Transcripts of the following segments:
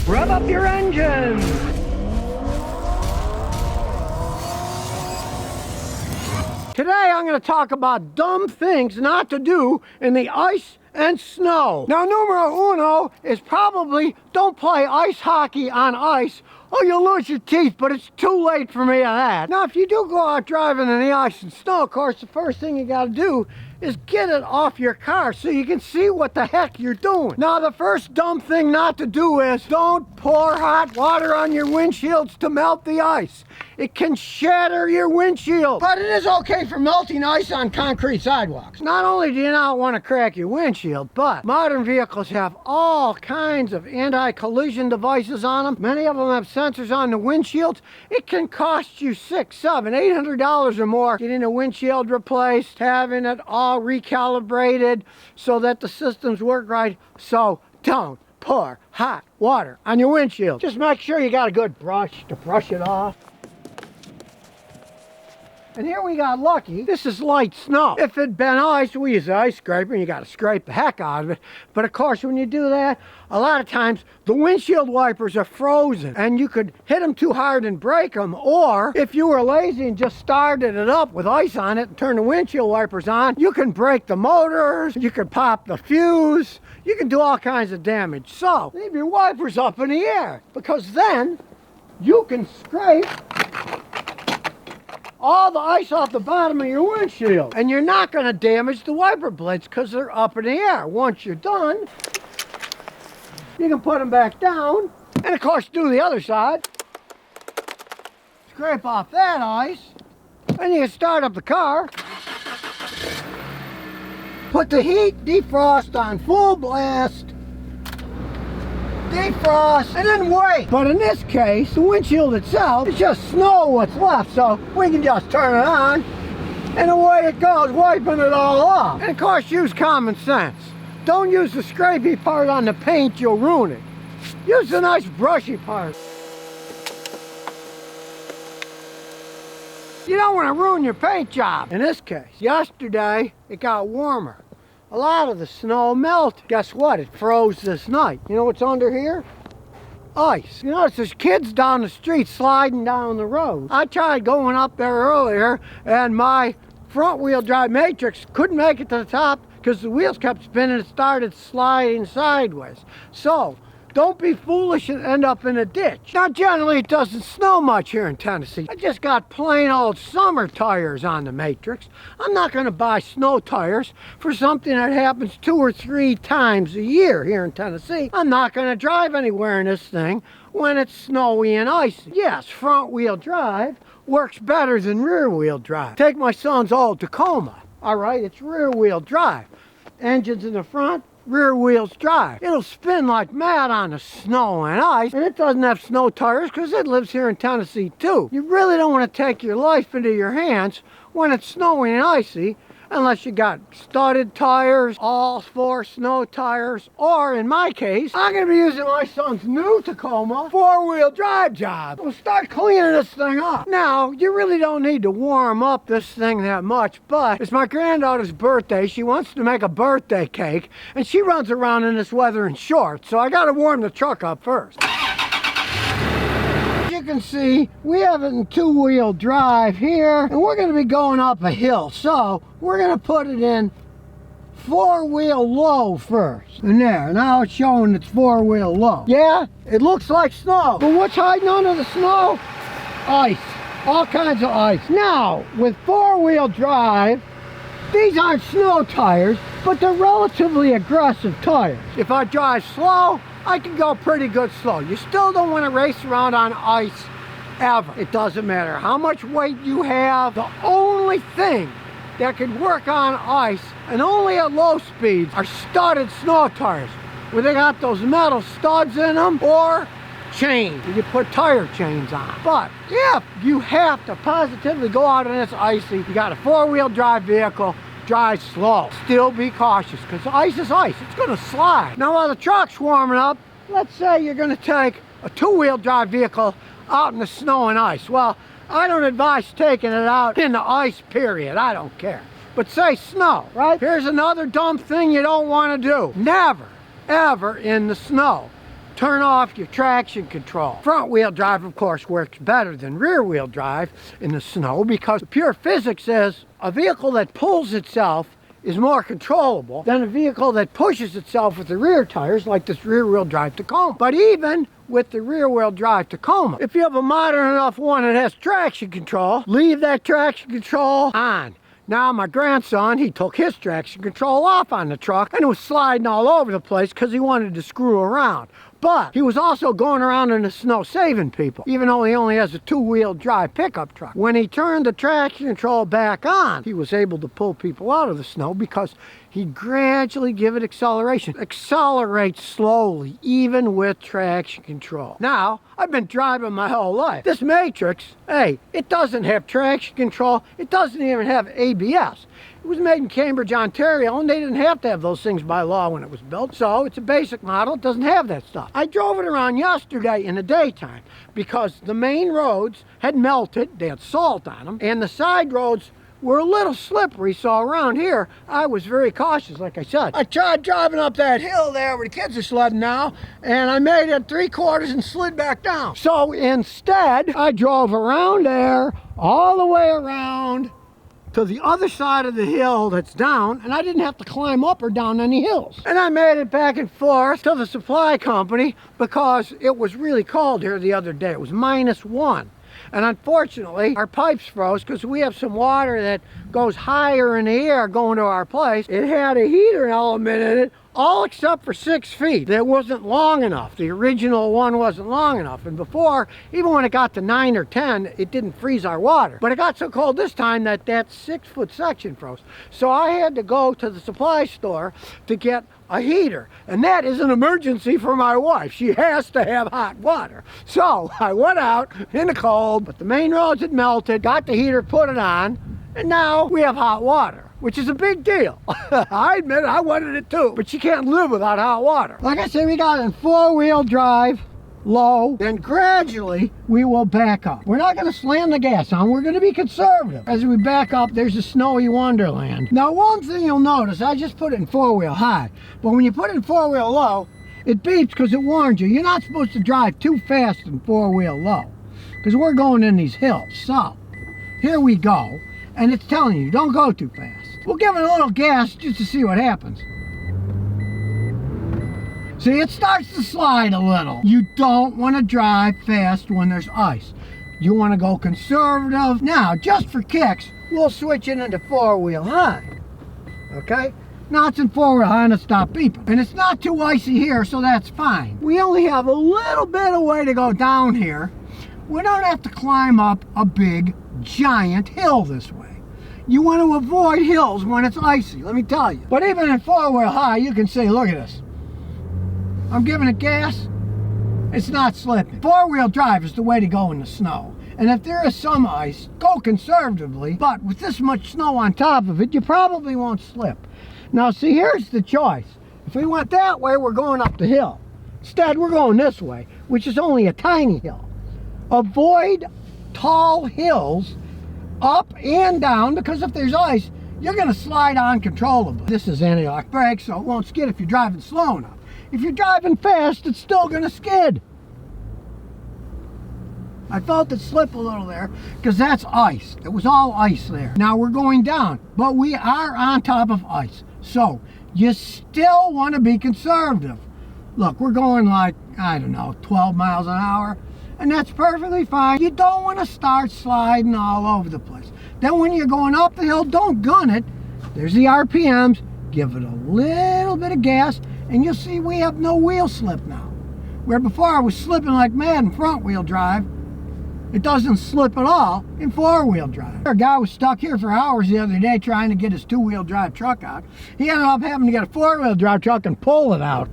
Rev up your engines! Today I'm going to talk about dumb things not to do in the ice and snow. Now, numero uno is probably don't play ice hockey on ice or you'll lose your teeth, but it's too late for me on that. Now, if you do go out driving in the ice and snow, of course, the first thing you got to do is get it off your car so you can see what the heck you're doing. Now, the first dumb thing not to do is don't pour hot water on your windshields to melt the ice. It can shatter your windshield, but it is okay for melting ice on concrete sidewalks. Not only do you not want to crack your windshield, but modern vehicles have all kinds of anti-collision devices on them. Many of them have sensors on the windshields. It can cost you $600, $700, $800 or more getting a windshield replaced, having it all recalibrated so that the systems work right. So don't pour hot water on your windshield. Just make sure you got a good brush to brush it off. And here we got lucky. This is light snow. If it'd been ice, we use an ice scraper and you got to scrape the heck out of it. But of course, when you do that, a lot of times the windshield wipers are frozen and you could hit them too hard and break them. Or if you were lazy and just started it up with ice on it and turned the windshield wipers on, you can break the motors, you can pop the fuse, you can do all kinds of damage. So leave your wipers up in the air because then you can scrape all the ice off the bottom of your windshield. And you're not going to damage the wiper blades because they're up in the air. Once you're done, you can put them back down. And of course, do the other side. Scrape off that ice. And you can start up the car. Put the heat defrost on full blast. Defrost, and then wait. But in this case, the windshield itself is just snow what's left, so we can just turn it on, and away it goes, wiping it all off. And of course, use common sense. Don't use the scrapey part on the paint, you'll ruin it. Use the nice brushy part. You don't want to ruin your paint job. In this case, yesterday, it got warmer. A lot of the snow melted. Guess what? It froze this night. You know what's under here? Ice. You notice there's kids down the street sliding down the road. I tried going up there earlier and my front wheel drive Matrix couldn't make it to the top because the wheels kept spinning and started sliding sideways. So don't be foolish and end up in a ditch. Now, generally, it doesn't snow much here in Tennessee. I just got plain old summer tires on the Matrix. I'm not going to buy snow tires for something that happens 2 or 3 times a year here in Tennessee. I'm not going to drive anywhere in this thing when it's snowy and icy. Yes, front-wheel drive works better than rear-wheel drive. Take my son's old Tacoma. All right, it's rear-wheel drive. Engines in the front, rear wheels drive. It'll spin like mad on the snow and ice, and it doesn't have snow tires because it lives here in Tennessee too. You really don't want to take your life into your hands when it's snowy and icy unless you got studded tires, all 4 snow tires, or in my case, I'm going to be using my son's new Tacoma 4-wheel drive job. We'll start cleaning this thing up. Now, you really don't need to warm up this thing that much, but it's my granddaughter's birthday. She wants to make a birthday cake, and she runs around in this weather in shorts, so I got to warm the truck up first. You can see we have it in 2-wheel drive here, and we're going to be going up a hill, so we're going to put it in 4-wheel low first. And there, now it's showing it's 4-wheel low. Yeah, it looks like snow, but what's hiding under the snow? Ice, all kinds of ice. Now, with 4-wheel drive, these aren't snow tires, but they're relatively aggressive tires. If I drive slow, I can go pretty good slow. You still don't want to race around on ice ever. It doesn't matter how much weight you have. The only thing that can work on ice, and only at low speeds, are studded snow tires, where they got those metal studs in them, or chains. You put tire chains on. But if you have to positively go out on this icy, you got a 4-wheel drive vehicle, drive slow. Still be cautious, because ice is ice. It's going to slide. Now, while the truck's warming up, let's say you're going to take a 2-wheel drive vehicle out in the snow and ice. Well, I don't advise taking it out in the ice, period. I don't care. But say snow, right? Here's another dumb thing you don't want to do. Never, ever in the snow turn off your traction control. Front wheel drive, of course, works better than rear wheel drive in the snow because the pure physics says a vehicle that pulls itself is more controllable than a vehicle that pushes itself with the rear tires like this rear wheel drive Tacoma. But even with the rear wheel drive Tacoma, if you have a modern enough one that has traction control, leave that traction control on. Now my grandson, he took his traction control off on the truck and was sliding all over the place because he wanted to screw around. But he was also going around in the snow saving people, even though he only has a two-wheel drive pickup truck. When he turned the traction control back on, he was able to pull people out of the snow because he gradually give it acceleration. Accelerate slowly, even with traction control. Now, I've been driving my whole life. This Matrix, hey, it doesn't have traction control. It doesn't even have ABS. It was made in Cambridge, Ontario, and they didn't have to have those things by law when it was built. So it's a basic model. It doesn't have that stuff. I drove it around yesterday in the daytime because the main roads had melted. They had salt on them. And the side roads were a little slippery. So around here, I was very cautious, like I said. I tried driving up that hill there where the kids are sledding now, and I made it 3/4 and slid back down. So instead, I drove around there, all the way around to the other side of the hill that's down, and I didn't have to climb up or down any hills. And I made it back and forth to the supply company because it was really cold here the other day. It was -1. And unfortunately, our pipes froze because we have some water that goes higher in the air going to our place. It had a heater element in it, all except for 6 feet. It wasn't long enough. The original one wasn't long enough. And before, even when it got to 9 or 10, it didn't freeze our water. But it got so cold this time that 6-foot section froze. So I had to go to the supply store to get a heater. And that is an emergency for my wife. She has to have hot water. So I went out in the cold, but the main roads had melted, got the heater, put it on, and now we have hot water, which is a big deal. I admit it, I wanted it too, but you can't live without hot water. Like I said, we got it in 4-wheel drive, low, then gradually we will back up. We're not going to slam the gas on, we're going to be conservative. As we back up, there's a snowy wonderland. Now one thing you'll notice, I just put it in 4-wheel high, but when you put it in 4-wheel low, it beeps because it warns you. You're not supposed to drive too fast in 4-wheel low, because we're going in these hills. So, here we go. And it's telling you, don't go too fast. We'll give it a little gas just to see what happens. See, it starts to slide a little. You don't want to drive fast when there's ice. You want to go conservative. Now, just for kicks, we'll switch it into 4-wheel high. Okay? Now it's in 4-wheel high and it stopped beeping. And it's not too icy here, so that's fine. We only have a little bit of way to go down here. We don't have to climb up a big, giant hill this way. You want to avoid hills when it's icy, let me tell you. But even in 4-wheel high, you can see, look at this. I'm giving it gas, it's not slipping. 4-wheel drive is the way to go in the snow. And if there is some ice, go conservatively, but with this much snow on top of it, you probably won't slip. Now see, here's the choice. If we went that way, we're going up the hill. Instead, we're going this way, which is only a tiny hill. Avoid tall hills up and down, because if there's ice, you're going to slide uncontrollably. This is anti-lock brakes, so it won't skid if you're driving slow enough. If you're driving fast, it's still going to skid. I felt it slip a little there because that's ice. It was all ice there. Now we're going down, but we are on top of ice. So you still want to be conservative. Look, we're going like, I don't know, 12 miles an hour. And that's perfectly fine. You don't want to start sliding all over the place. Then when you're going up the hill, don't gun it. There's the RPMs. Give it a little bit of gas, and you'll see we have no wheel slip now. Where before I was slipping like mad in front wheel drive, it doesn't slip at all in 4-wheel drive. A guy was stuck here for hours the other day trying to get his 2-wheel drive truck out. He ended up having to get a 4-wheel drive truck and pull it out.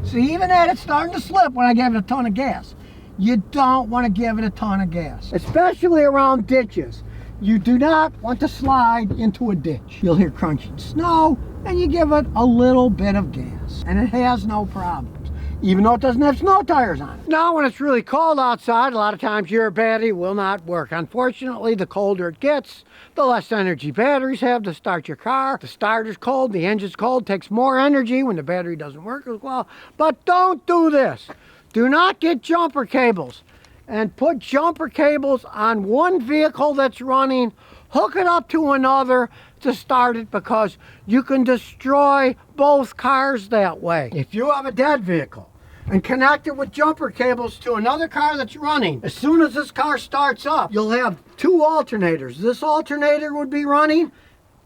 See, even that, it's starting to slip when I gave it a ton of gas. You don't want to give it a ton of gas, especially around ditches. You do not want to slide into a ditch. You'll hear crunching snow, and you give it a little bit of gas, and it has no problems, even though it doesn't have snow tires on it. Now, when it's really cold outside, a lot of times your battery will not work. Unfortunately, the colder it gets, the less energy batteries have to start your car. The starter's cold, the engine's cold, takes more energy when the battery doesn't work as well. But don't do this. Do not get jumper cables and put jumper cables on one vehicle that's running, hook it up to another to start it, because you can destroy both cars that way. If you have a dead vehicle and connect it with jumper cables to another car that's running, as soon as this car starts up, you'll have two alternators. This alternator would be running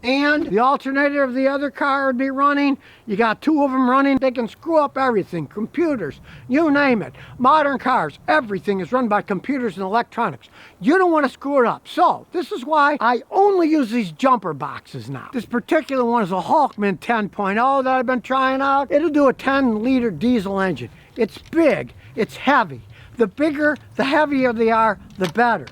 and the alternator of the other car would be running. You got two of them running. They can screw up everything, computers, you name it. Modern cars, everything is run by computers and electronics. You don't want to screw it up. So this is why I only use these jumper boxes now. This particular one is a Hulkman 10.0 that I've been trying out. It'll do a 10-liter diesel engine. It's big, it's heavy. The bigger, the heavier they are, the better.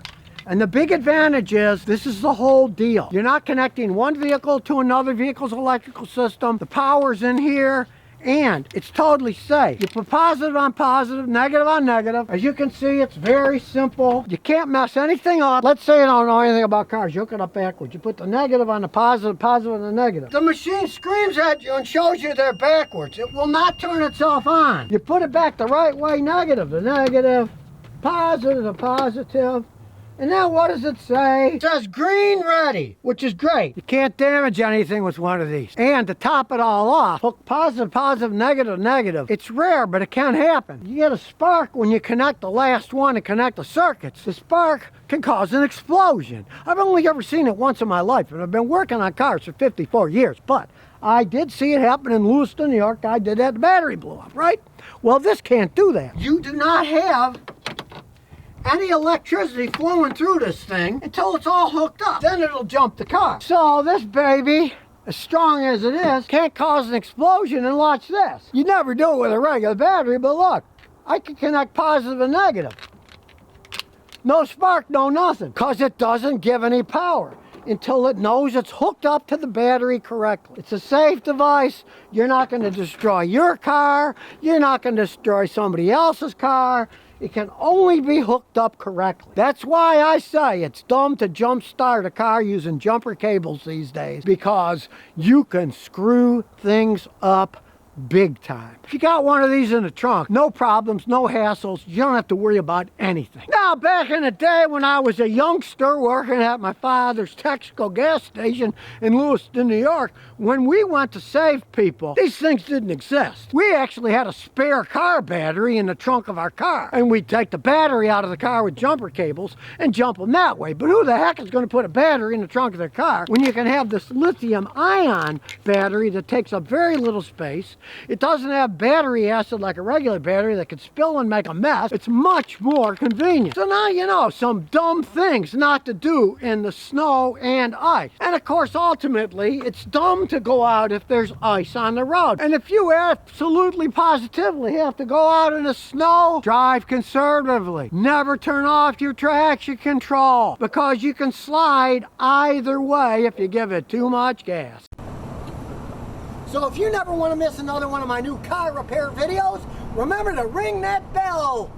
And the big advantage is, this is the whole deal. You're not connecting one vehicle to another vehicle's electrical system. The power's in here, and it's totally safe. You put positive on positive, negative on negative. As you can see, it's very simple. You can't mess anything up. Let's say you don't know anything about cars. You hook it up backwards. You put the negative on the positive, positive on the negative. The machine screams at you and shows you they're backwards. It will not turn itself on. You put it back the right way, negative, the negative, positive, the positive. And now what does it say? It says green ready, which is great. You can't damage anything with one of these. And to top it all off, hook positive, positive, negative, negative. It's rare, but it can happen. You get a spark when you connect the last one and connect the circuits. The spark can cause an explosion. I've only ever seen it once in my life, and I've been working on cars for 54 years, but I did see it happen in Lewiston, New York. I did that, the battery blew up, right? Well, this can't do that. You do not have any electricity flowing through this thing until it's all hooked up. Then it'll jump the car. So this baby, as strong as it is, can't cause an explosion. And watch this. You never do it with a regular battery, but look, I can connect positive and negative. No spark, no nothing, because it doesn't give any power until it knows it's hooked up to the battery correctly. It's a safe device. You're not going to destroy your car. You're not going to destroy somebody else's car. It can only be hooked up correctly. That's why I say it's dumb to jump start a car using jumper cables these days, because you can screw things up big time. If you got one of these in the trunk, no problems, no hassles. You don't have to worry about anything. Now, back in the day when I was a youngster working at my father's Texaco gas station in Lewiston, New York, when we went to save people, these things didn't exist. We actually had a spare car battery in the trunk of our car, and we'd take the battery out of the car with jumper cables and jump them that way. But who the heck is going to put a battery in the trunk of their car when you can have this lithium-ion battery that takes up very little space? It doesn't have battery acid like a regular battery that could spill and make a mess. It's much more convenient. So now you know some dumb things not to do in the snow and ice. And of course, ultimately, it's dumb to go out if there's ice on the road. And if you absolutely positively have to go out in the snow, drive conservatively. Never turn off your traction control, because you can slide either way if you give it too much gas. So if you never want to miss another one of my new car repair videos, remember to ring that bell.